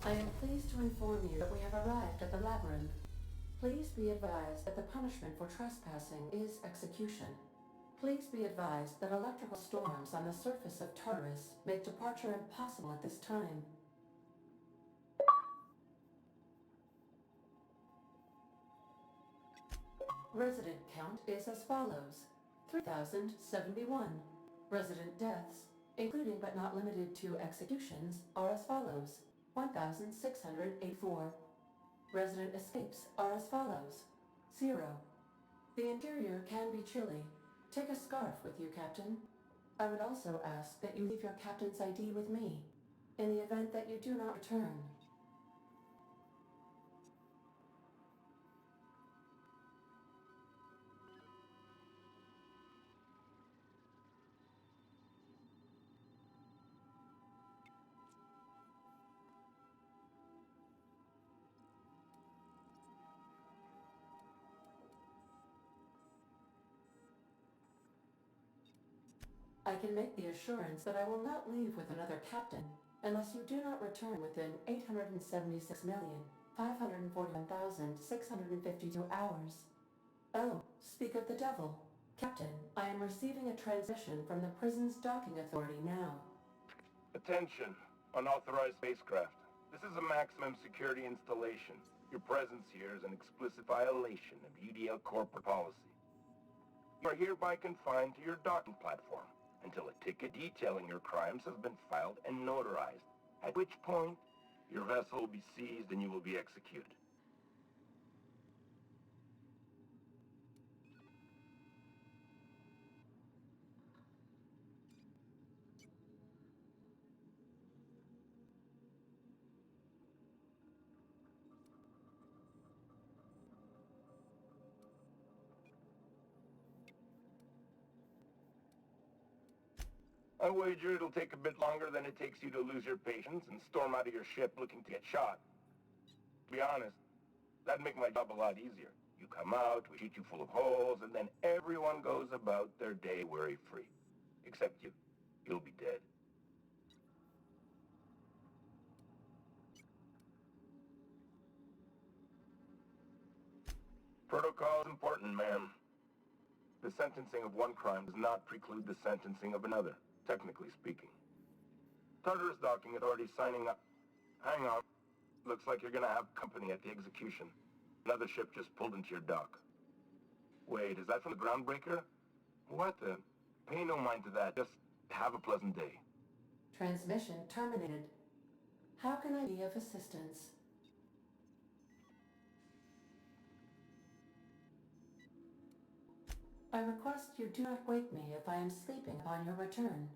I am pleased to inform you that we have arrived at the labyrinth. Please be advised that the punishment for trespassing is execution. Please be advised that electrical storms on the surface of Tartarus make departure impossible at this time. Resident count is as follows: 3,071. Resident deaths, including but not limited to executions, are as follows: 1,684. Resident escapes are as follows: 0. The interior can be chilly. Take a scarf with you, Captain. I would also ask that you leave your captain's ID with me, in the event that you do not return. I can make the assurance that I will not leave with another captain unless you do not return within 876,541,652 hours. Oh, speak of the devil. Captain, I am receiving a transmission from the prison's docking authority now. Attention, unauthorized spacecraft. This is a maximum security installation. Your presence here is an explicit violation of UDL corporate policy. You are hereby confined to your docking platform until a ticket detailing your crimes has been filed and notarized, at which point your vessel will be seized and you will be executed. I wager it'll take a bit longer than it takes you to lose your patience and storm out of your ship looking to get shot. To be honest, that'd make my job a lot easier. You come out, we shoot you full of holes, and then everyone goes about their day worry-free. Except you. You'll be dead. Protocol is important, ma'am. The sentencing of one crime does not preclude the sentencing of another, technically speaking. Tartarus Docking Authority signing up. Hang on. Looks like you're gonna have company at the execution. Another ship just pulled into your dock. Wait, is that from the Groundbreaker? What the? Pay no mind to that. Just have a pleasant day. Transmission terminated. How can I be of assistance? I request you do not wake me if I am sleeping upon your return.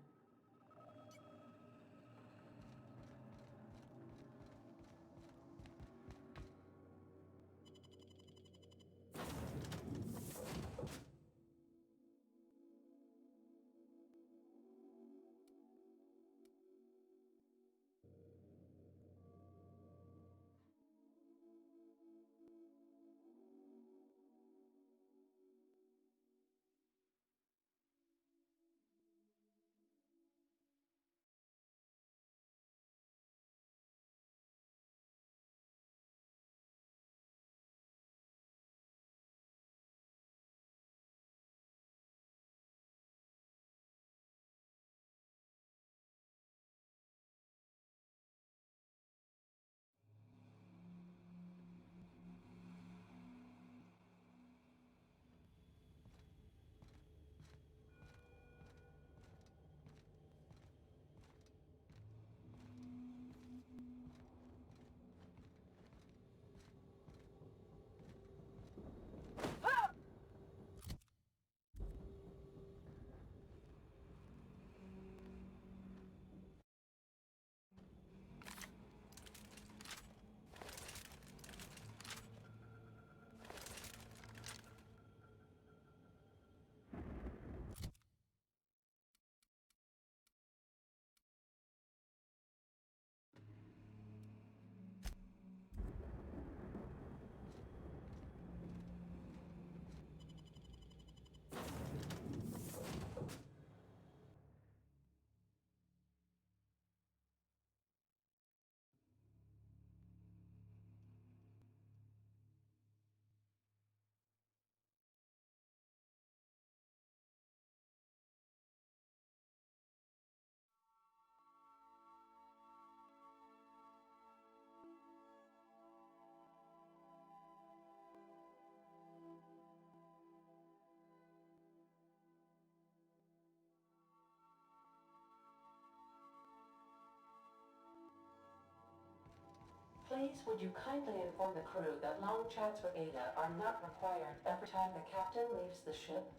Please, would you kindly inform the crew that long chats with Ada are not required every time the captain leaves the ship?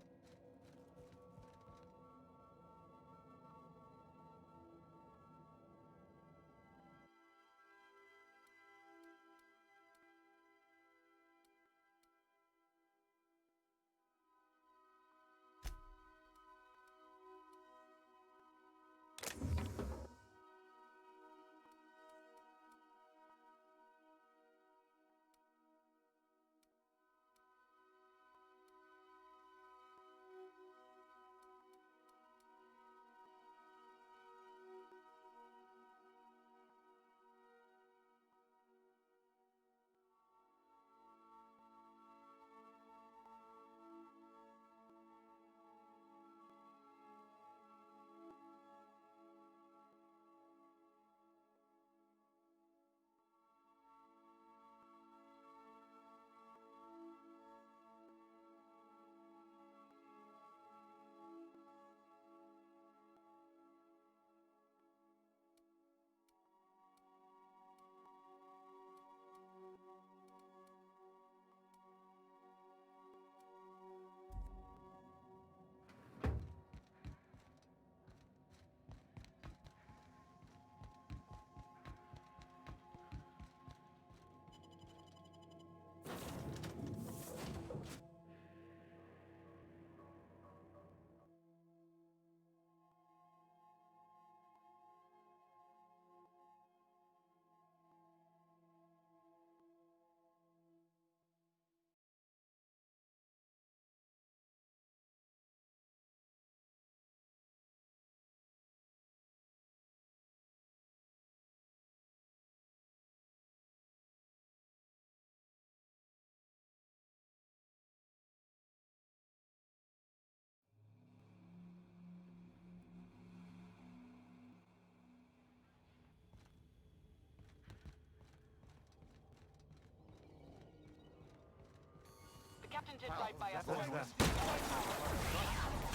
The captain did right by us. The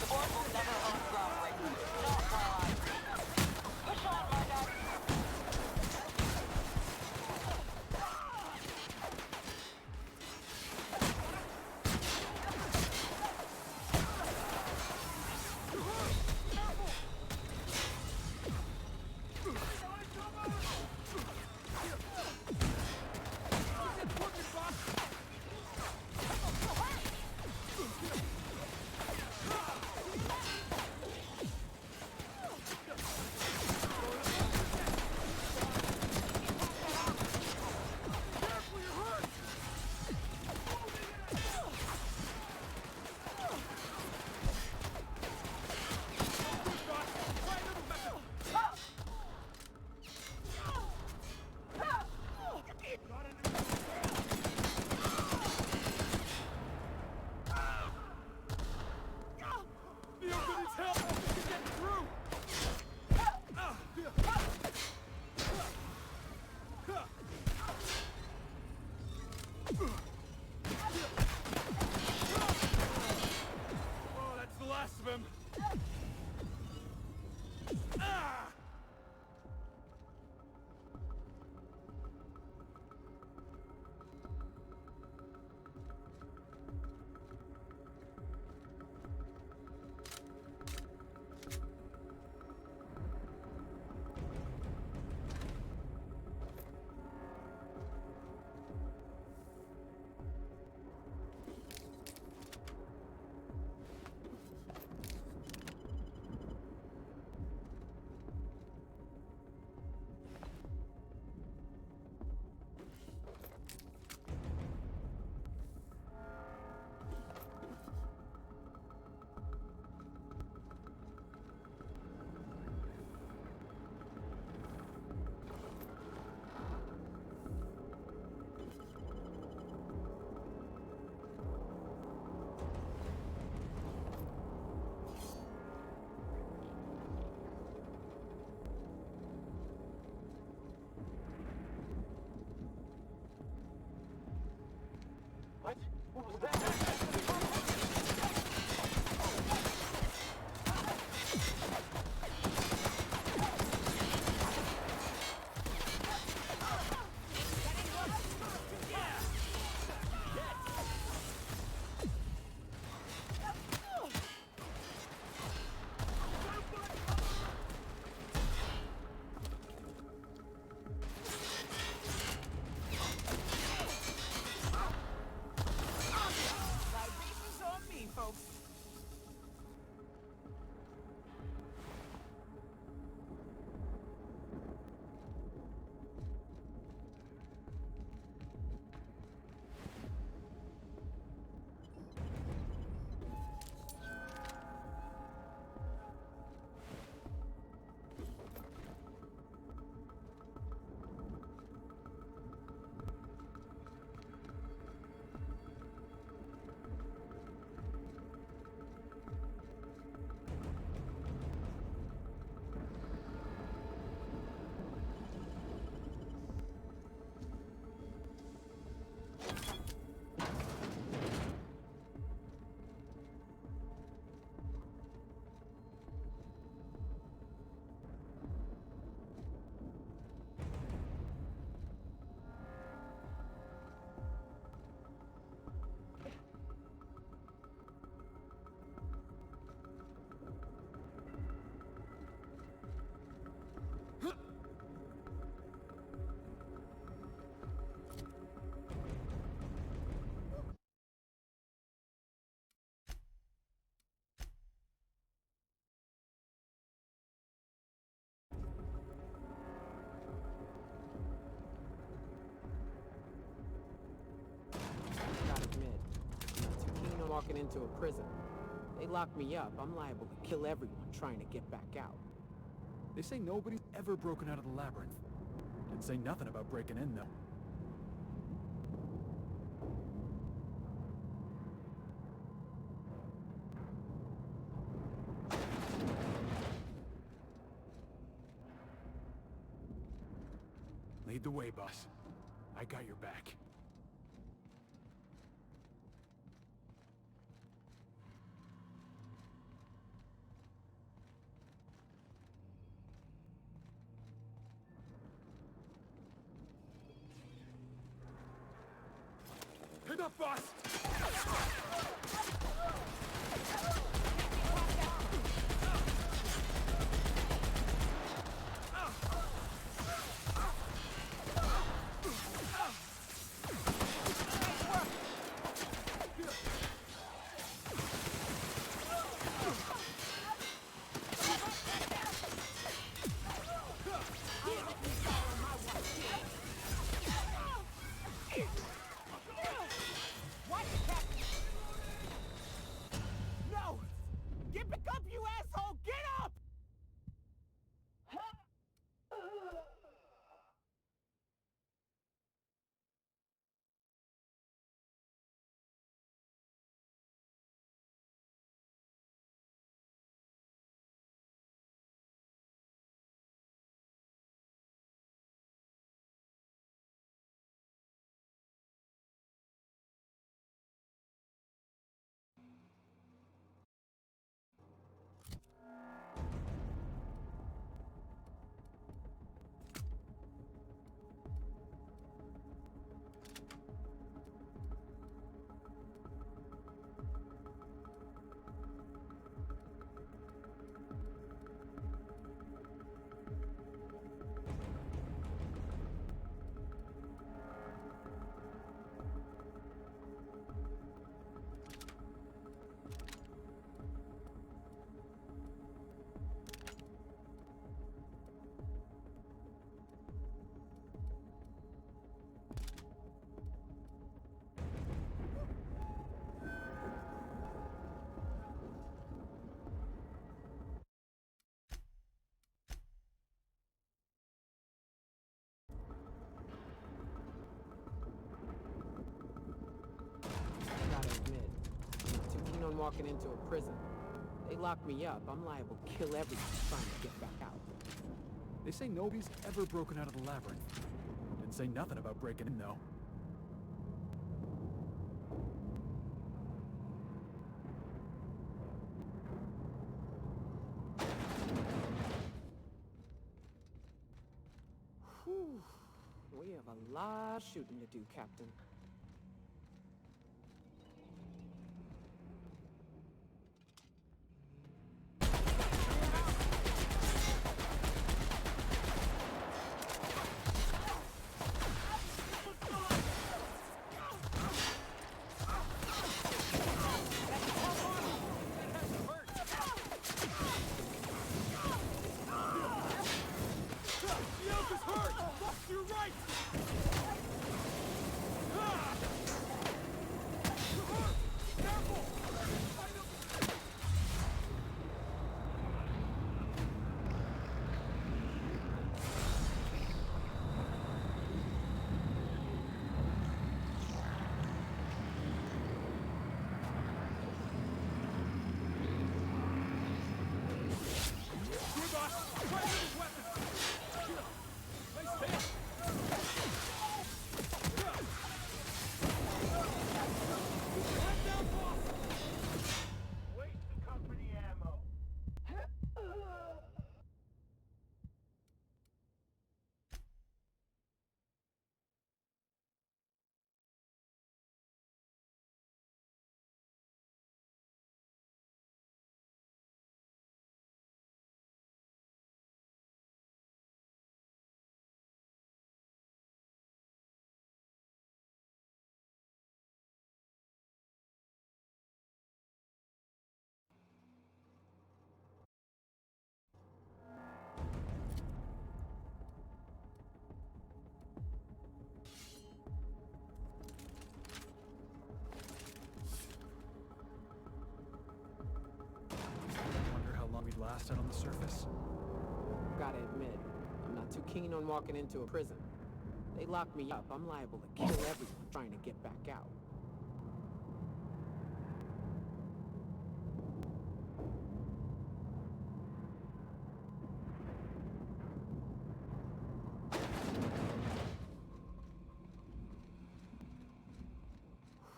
board will never own robbery. Not while I breathe. Push on, my guy. walking into a prison. They lock me up, I'm liable to kill everyone trying to get back out. They say nobody's ever broken out of the labyrinth. Didn't say nothing about breaking in, though. Lead the way, boss. I got your back. Head up, boss! No! Get back up, you asshole! Get up! Gotta admit, I'm too keen on walking into a prison. They lock me up, I'm liable to kill everyone trying to get back out. They say nobody's ever broken out of the labyrinth. Didn't say nothing about breaking in, though. Whew. We have a lot of shooting to do, Captain. blast out on the surface? Gotta admit, I'm not too keen on walking into a prison. They lock me up, I'm liable to kill everyone trying to get back out.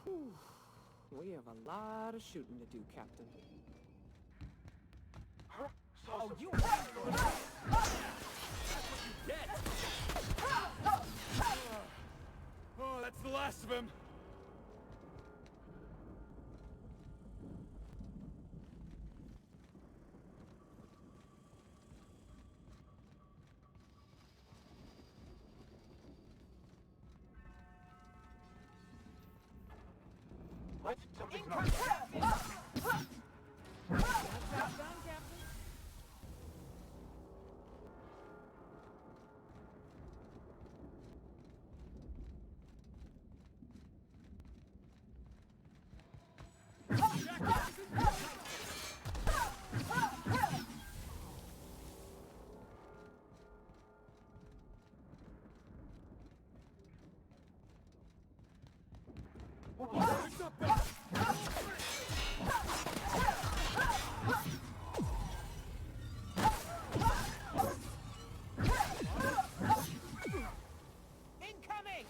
Whew. We have a lot of shooting to do, Captain. Oh, you Oh, that's the last of him! What? Something's not... incoming!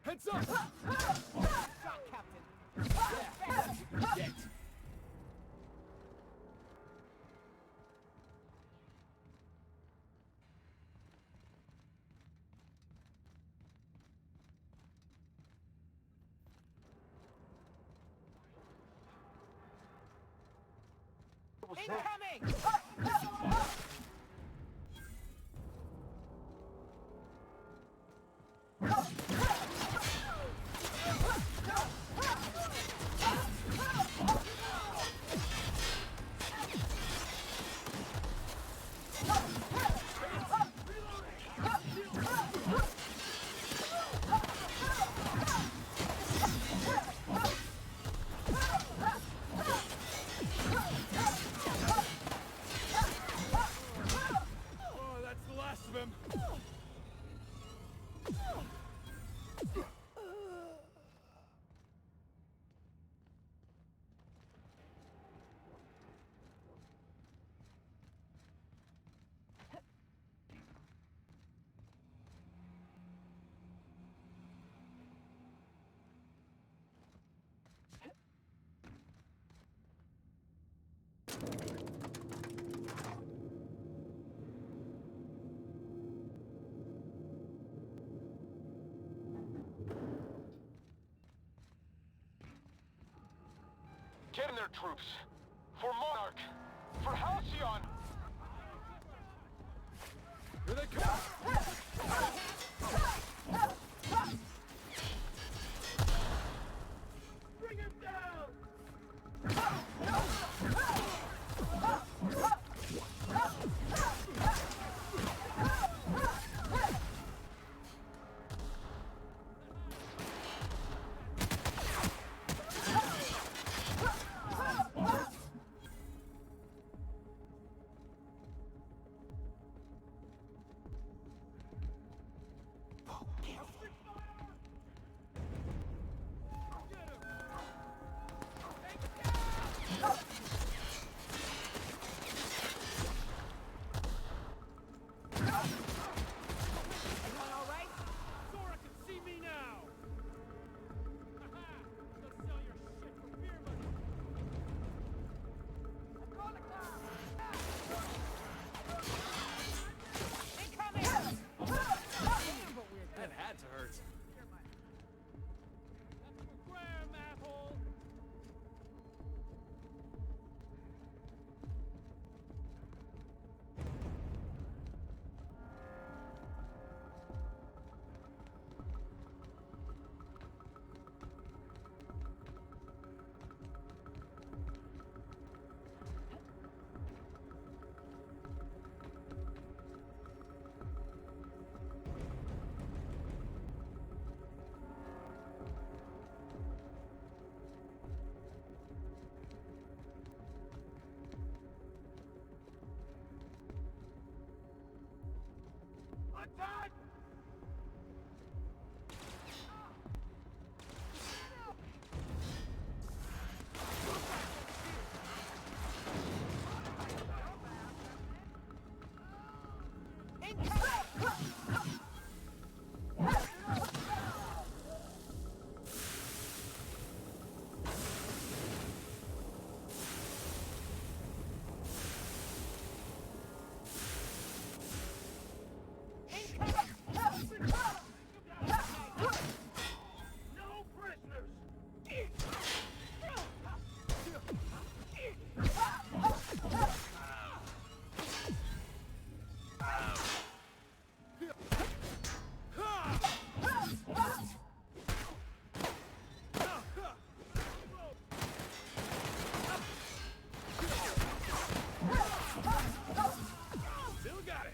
Heads up! Shot, Captain! Get! Incoming! Get in there, troops. For Monarch. For Halcyon. Here they come! Bring him down! Sora can see me now! Haha! Go sell your shit for beer money! That had to hurt. That's for Graham, asshole! Attack! No prisoners! Still got it!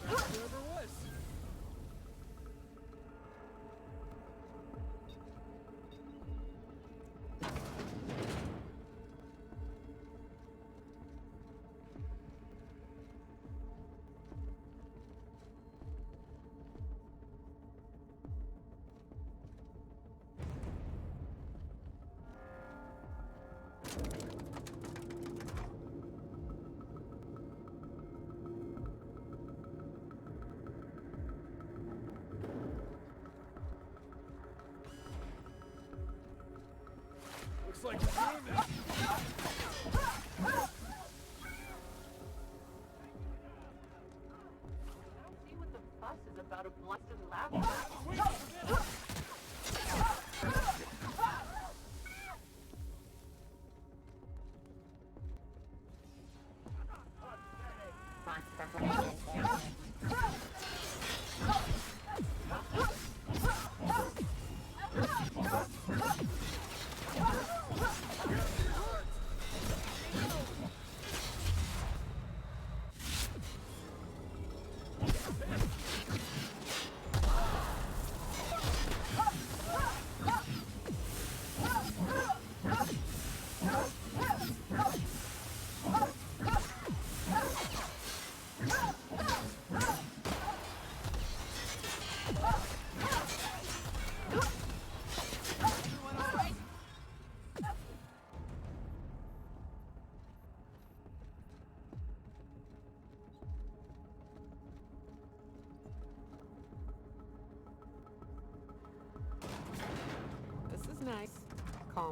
Whoever it was. Looks like you're doing this. I don't see what the fuss is about a blessed lab.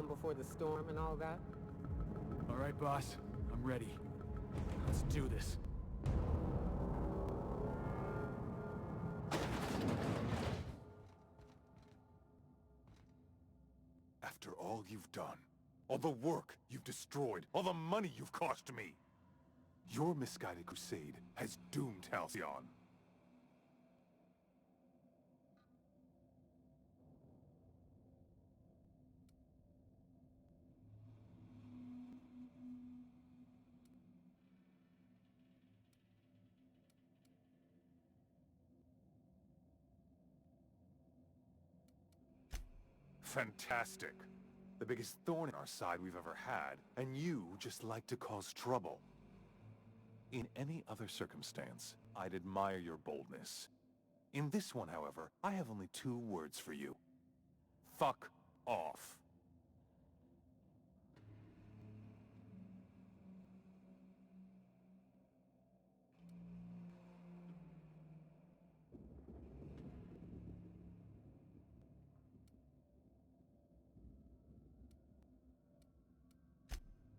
calm before the storm and all that? All right, boss. I'm ready. Let's do this. After all you've done, all the work you've destroyed, all the money you've cost me, your misguided crusade has doomed Halcyon. Fantastic. The biggest thorn in our side we've ever had, and you just like to cause trouble. In any other circumstance, I'd admire your boldness. In this one, however, I have only 2 words for you. Fuck off.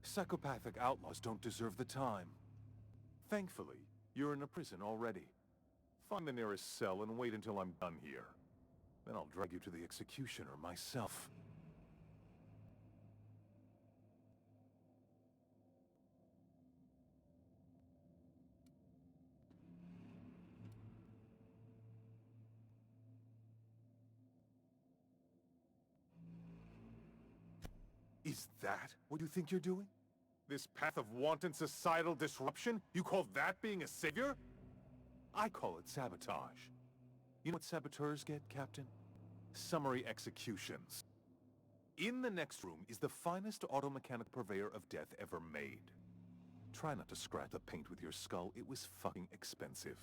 Psychopathic outlaws don't deserve the time. Thankfully, you're in a prison already. Find the nearest cell and wait until I'm done here. Then I'll drag you to the executioner myself. Is that what you think you're doing? This path of wanton societal disruption? You call that being a savior? I call it sabotage. You know what saboteurs get, Captain? Summary executions. In the next room is the finest automechanic purveyor of death ever made. Try not to scratch the paint with your skull, it was fucking expensive.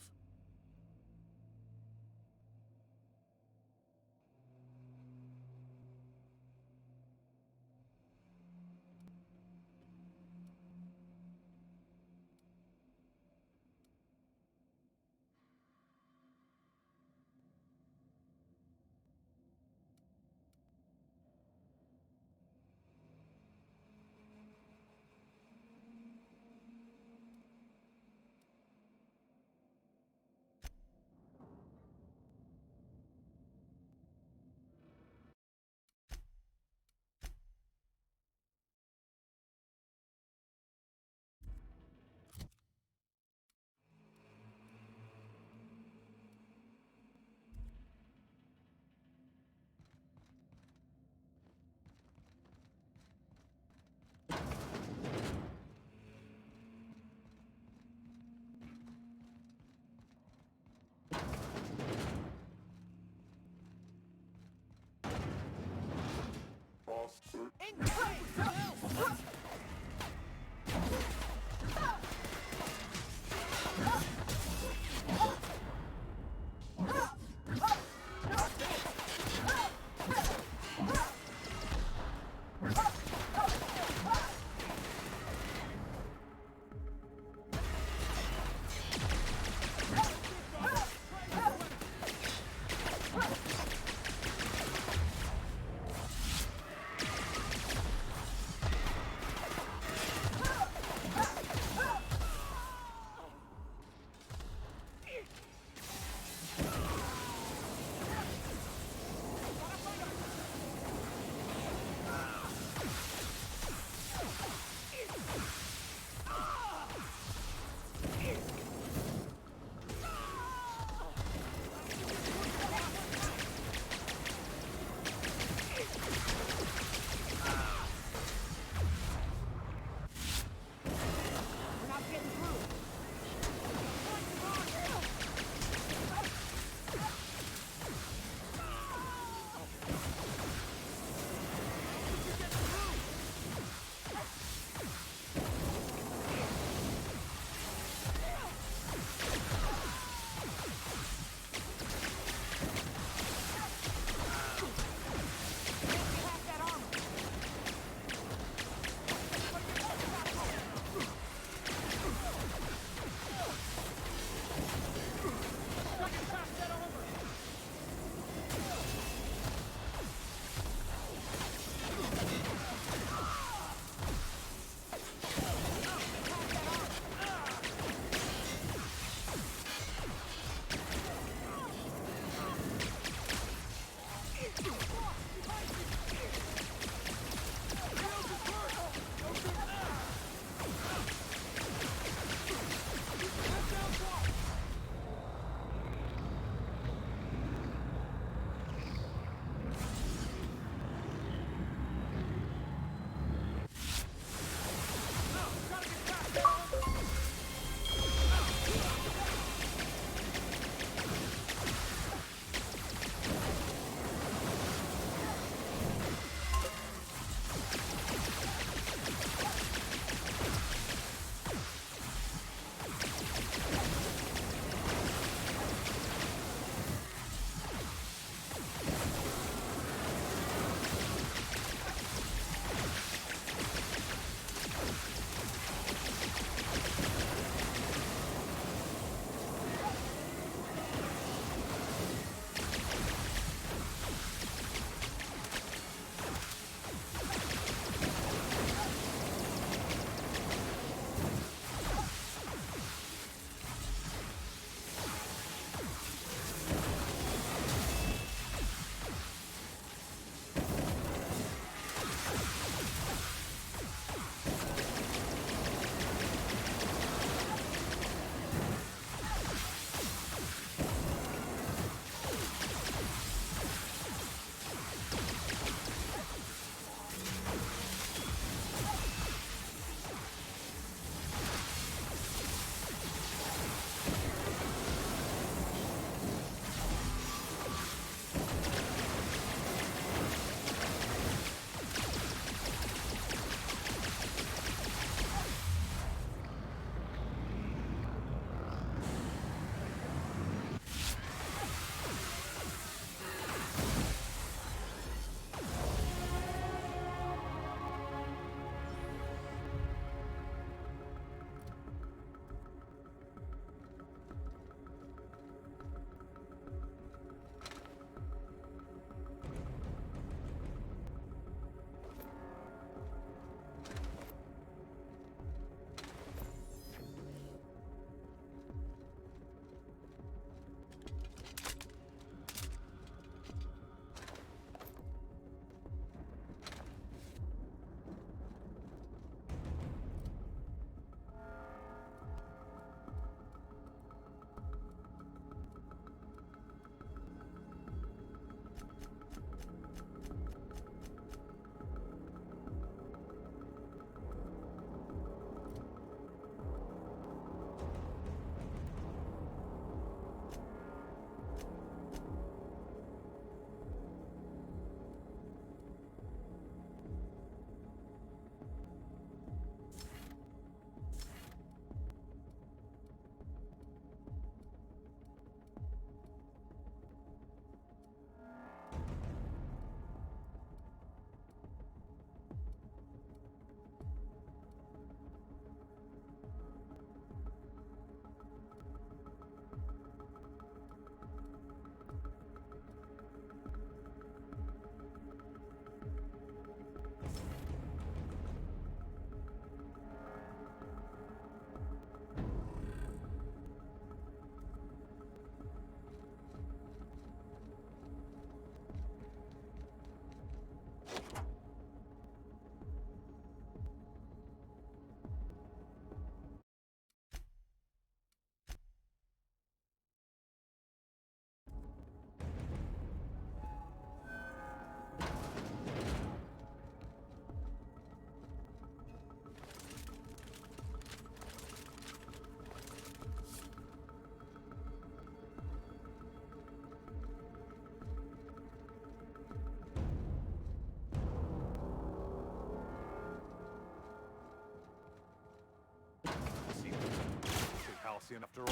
Halcyon after all.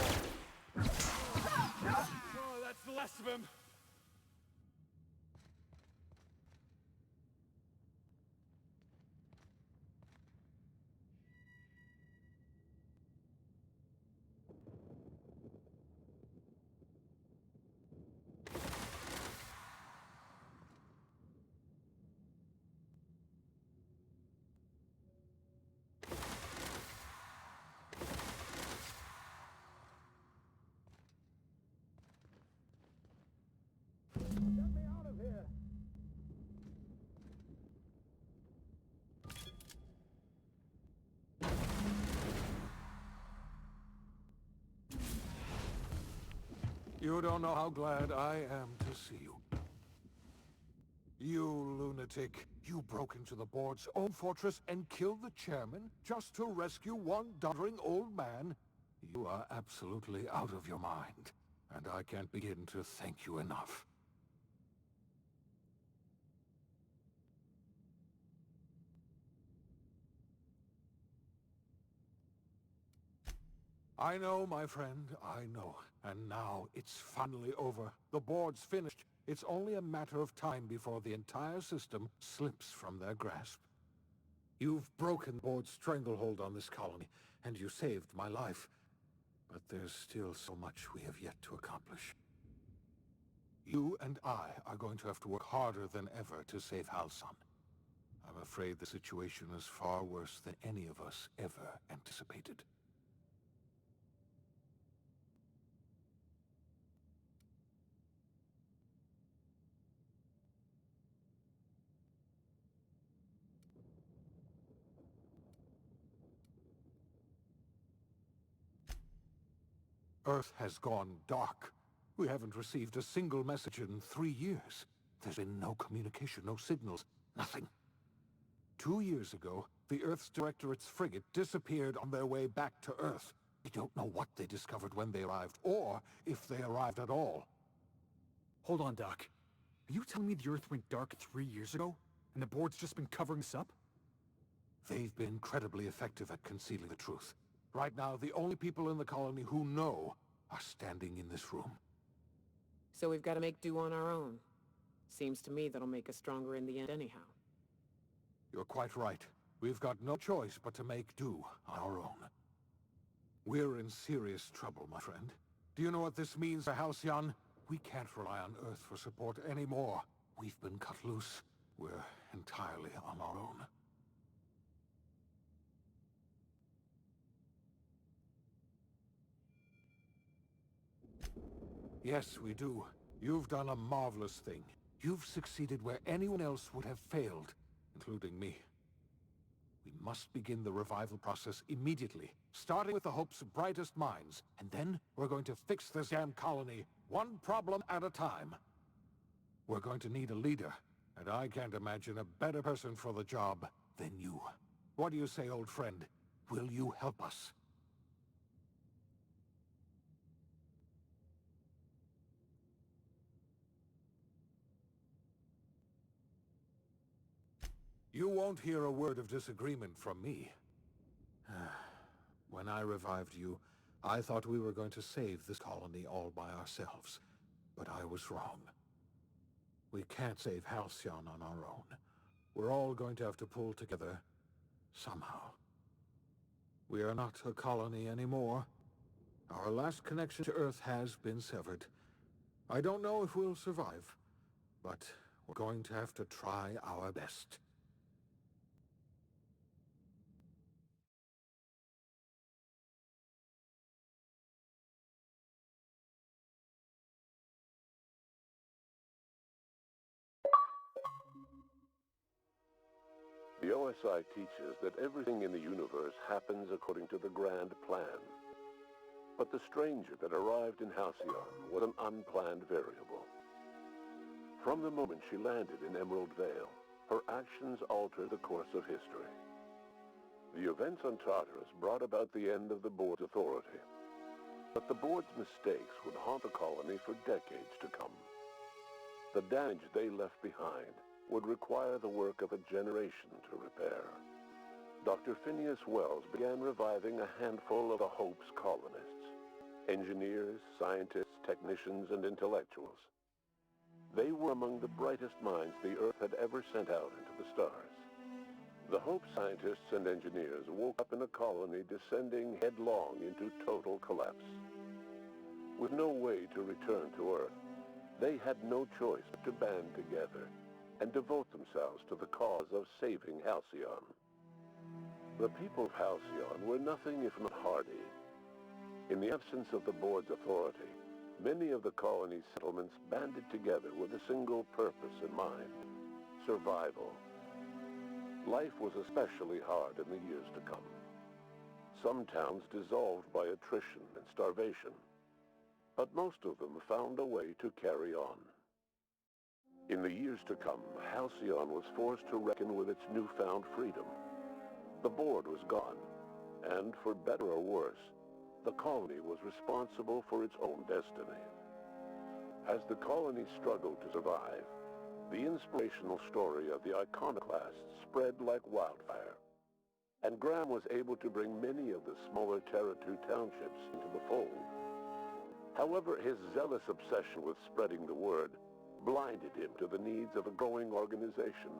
Oh, that's the last of him. You don't know how glad I am to see you. You lunatic. You broke into the board's own fortress and killed the chairman just to rescue one doddering old man? You are absolutely out of your mind, and I can't begin to thank you enough. I know, my friend, I know. And now it's finally over. The board's finished. It's only a matter of time before the entire system slips from their grasp. You've broken the board's stranglehold on this colony, and you saved my life. But there's still so much we have yet to accomplish. You and I are going to have to work harder than ever to save Halcyon. I'm afraid the situation is far worse than any of us ever anticipated. Earth has gone dark. We haven't received a single message in 3 years. There's been no communication, no signals, nothing. 2 years ago, the Earth's Directorate's frigate disappeared on their way back to Earth. We don't know what they discovered when they arrived, or if they arrived at all. Hold on, Doc. Are you telling me the Earth went dark 3 years ago, and the board's just been covering us up? They've been incredibly effective at concealing the truth. Right now, the only people in the colony who know are standing in this room. So we've got to make do on our own. Seems to me that'll make us stronger in the end anyhow. You're quite right. We've got no choice but to make do on our own. We're in serious trouble, my friend. Do you know what this means for Halcyon? We can't rely on Earth for support anymore. We've been cut loose. We're entirely on our own. Yes, we do. You've done a marvelous thing. You've succeeded where anyone else would have failed, including me. We must begin the revival process immediately, starting with the Hope's brightest minds, and then we're going to fix this damn colony, one problem at a time. We're going to need a leader, and I can't imagine a better person for the job than you. What do you say, old friend? Will you help us? You won't hear a word of disagreement from me. When I revived you, I thought we were going to save this colony all by ourselves. But I was wrong. We can't save Halcyon on our own. We're all going to have to pull together, somehow. We are not a colony anymore. Our last connection to Earth has been severed. I don't know if we'll survive, but we're going to have to try our best. The OSI teaches that everything in the universe happens according to the grand plan. But the stranger that arrived in Halcyon was an unplanned variable. From the moment she landed in Emerald Vale, her actions altered the course of history. The events on Tartarus brought about the end of the board's authority. But the board's mistakes would haunt the colony for decades to come. The damage they left behind would require the work of a generation to repair. Dr. Phineas Wells began reviving a handful of the Hope's colonists. Engineers, scientists, technicians, and intellectuals. They were among the brightest minds the Earth had ever sent out into the stars. The Hope scientists and engineers woke up in a colony descending headlong into total collapse. With no way to return to Earth, they had no choice but to band together and devote themselves to the cause of saving Halcyon. The people of Halcyon were nothing if not hardy. In the absence of the board's authority, many of the colony's settlements banded together with a single purpose in mind: survival. Life was especially hard in the years to come. Some towns dissolved by attrition and starvation, but most of them found a way to carry on. In the years to come, Halcyon was forced to reckon with its newfound freedom. The board was gone, and for better or worse, the colony was responsible for its own destiny. As the colony struggled to survive, the inspirational story of the Iconoclasts spread like wildfire, and Graham was able to bring many of the smaller Terra 2 townships into the fold. However, his zealous obsession with spreading the word blinded him to the needs of a growing organization,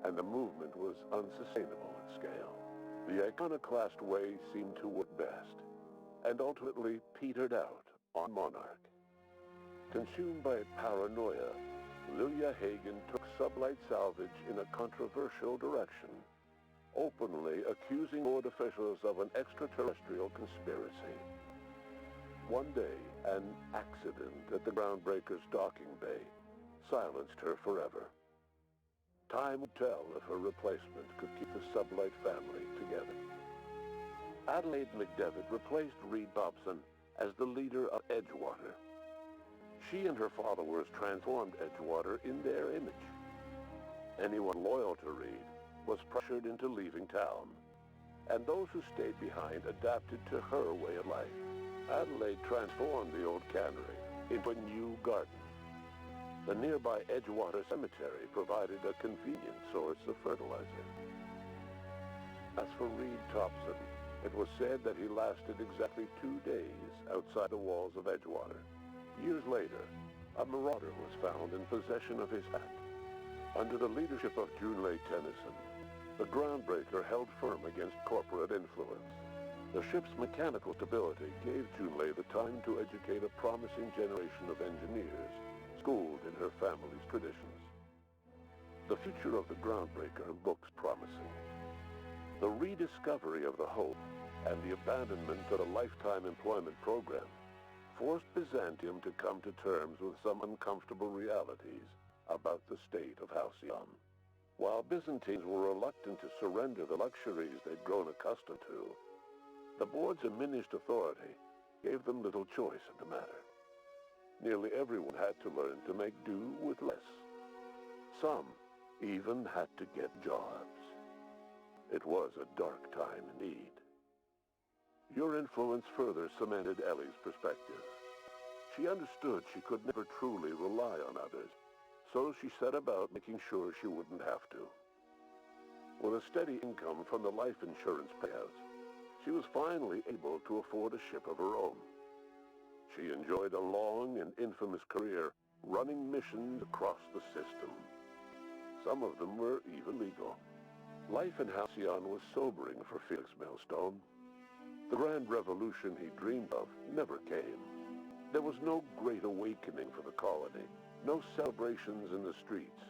and the movement was unsustainable at scale. The Iconoclast way seemed to work best, and ultimately petered out on Monarch. Consumed by paranoia, Lilia Hagen took Sublight Salvage in a controversial direction, openly accusing board officials of an extraterrestrial conspiracy. One day, an accident at the Groundbreaker's docking bay silenced her forever. Time would tell if her replacement could keep the Sublight family together. Adelaide McDevitt replaced Reed Dobson as the leader of Edgewater. She and her followers transformed Edgewater in their image. Anyone loyal to Reed was pressured into leaving town, and those who stayed behind adapted to her way of life. Adelaide transformed the old cannery into a new garden. The nearby Edgewater Cemetery provided a convenient source of fertilizer. As for Reed Thompson, it was said that he lasted exactly 2 days outside the walls of Edgewater. Years later, a marauder was found in possession of his hat. Under the leadership of Junlei Tennyson, the Groundbreaker held firm against corporate influence. The ship's mechanical stability gave Junlei the time to educate a promising generation of engineers, schooled in her family's traditions. The future of the Groundbreaker looks promising. The rediscovery of the Hope and the abandonment of the lifetime employment program forced Byzantium to come to terms with some uncomfortable realities about the state of Halcyon. While Byzantines were reluctant to surrender the luxuries they'd grown accustomed to, the board's diminished authority gave them little choice in the matter. Nearly everyone had to learn to make do with less. Some even had to get jobs. It was a dark time indeed. Your influence further cemented Ellie's perspective. She understood she could never truly rely on others, so she set about making sure she wouldn't have to. With a steady income from the life insurance payouts, she was finally able to afford a ship of her own. She enjoyed a long and infamous career running missions across the system. Some of them were even legal. Life in Halcyon was sobering for Felix Millstone. The grand revolution he dreamed of never came. There was no great awakening for the colony, no celebrations in the streets.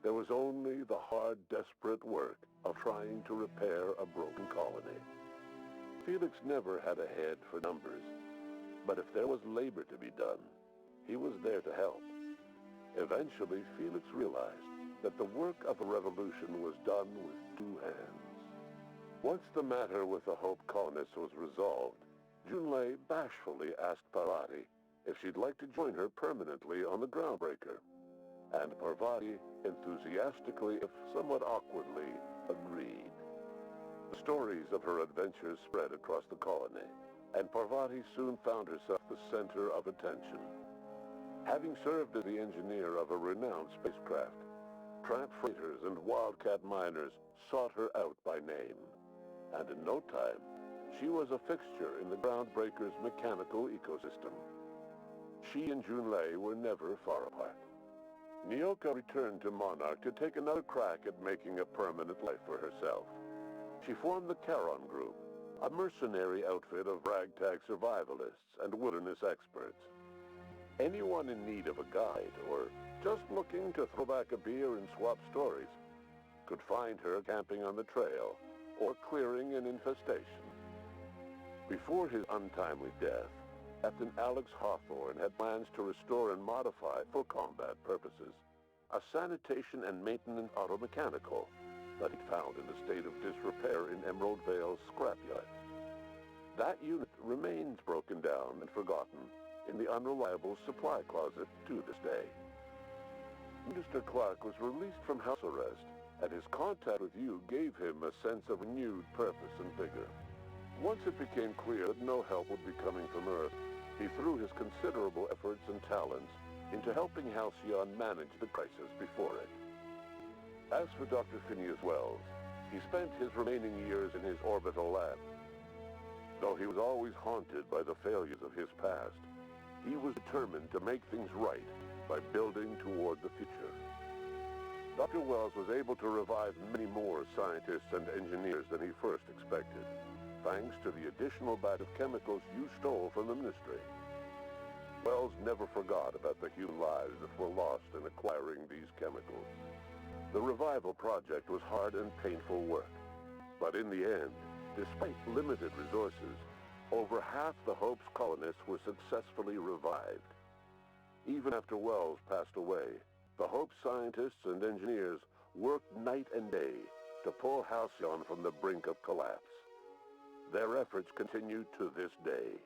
There was only the hard, desperate work of trying to repair a broken colony. Felix never had a head for numbers, but if there was labor to be done, he was there to help. Eventually, Felix realized that the work of a revolution was done with 2 hands. Once the matter with the Hope colonists was resolved, Junlei bashfully asked Parvati if she'd like to join her permanently on the Groundbreaker, and Parvati enthusiastically, if somewhat awkwardly, agreed. The stories of her adventures spread across the colony, and Parvati soon found herself the center of attention. Having served as the engineer of a renowned spacecraft, tramp freighters and wildcat miners sought her out by name, and in no time, She was a fixture in the Groundbreaker's mechanical ecosystem. She and Junlei were never far apart. Nyoka returned to Monarch to take another crack at making a permanent life for herself. She formed the Charon Group, a mercenary outfit of ragtag survivalists and wilderness experts. Anyone in need of a guide, or just looking to throw back a beer and swap stories, could find her camping on the trail or clearing an infestation. Before his untimely death, Captain Alex Hawthorne had plans to restore and modify, for combat purposes, a sanitation and maintenance automechanical that he'd found in a state of disrepair in Emerald Vale's scrapyard. That unit remains broken down and forgotten in the unreliable supply closet to this day. Minister Clark was released from house arrest, and his contact with you gave him a sense of renewed purpose and vigor. Once it became clear that no help would be coming from Earth, he threw his considerable efforts and talents into helping Halcyon manage the crisis before it. As for Dr. Phineas Wells, he spent his remaining years in his orbital lab. Though he was always haunted by the failures of his past, he was determined to make things right by building toward the future. Dr. Wells was able to revive many more scientists and engineers than he first expected, thanks to the additional batch of chemicals you stole from the Ministry. Wells never forgot about the human lives that were lost in acquiring these chemicals. The revival project was hard and painful work, but in the end, despite limited resources, over half the Hope's colonists were successfully revived. Even after Wells passed away, the Hope scientists and engineers worked night and day to pull Halcyon from the brink of collapse. Their efforts continue to this day,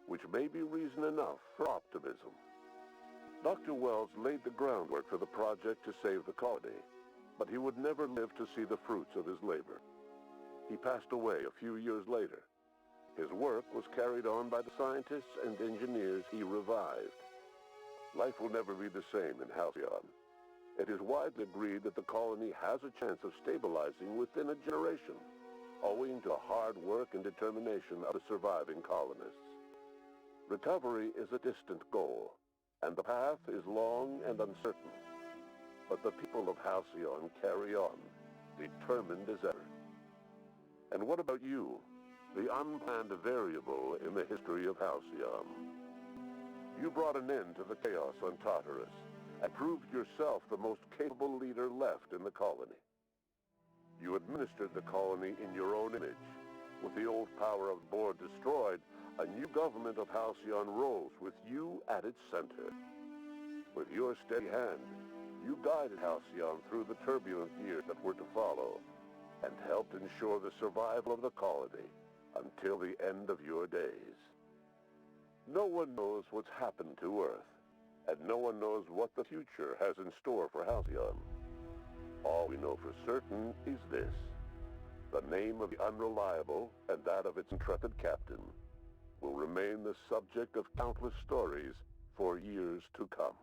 which may be reason enough for optimism. Dr. Wells laid the groundwork for the project to save the colony, but he would never live to see the fruits of his labor. He passed away a few years later. His work was carried on by the scientists and engineers he revived. Life will never be the same in Halcyon. It is widely agreed that the colony has a chance of stabilizing within a generation, owing to the hard work and determination of the surviving colonists. Recovery is a distant goal, and the path is long and uncertain. But the people of Halcyon carry on, determined as ever. And what about you, the unplanned variable in the history of Halcyon? You brought an end to the chaos on Tartarus, and proved yourself the most capable leader left in the colony. You administered the colony in your own image. With the old power of the board destroyed, a new government of Halcyon rose with you at its center. With your steady hand, you guided Halcyon through the turbulent years that were to follow, and helped ensure the survival of the colony until the end of your days. No one knows what's happened to Earth, and no one knows what the future has in store for Halcyon. All we know for certain is this: the name of the Unreliable and that of its intrepid captain will remain the subject of countless stories for years to come.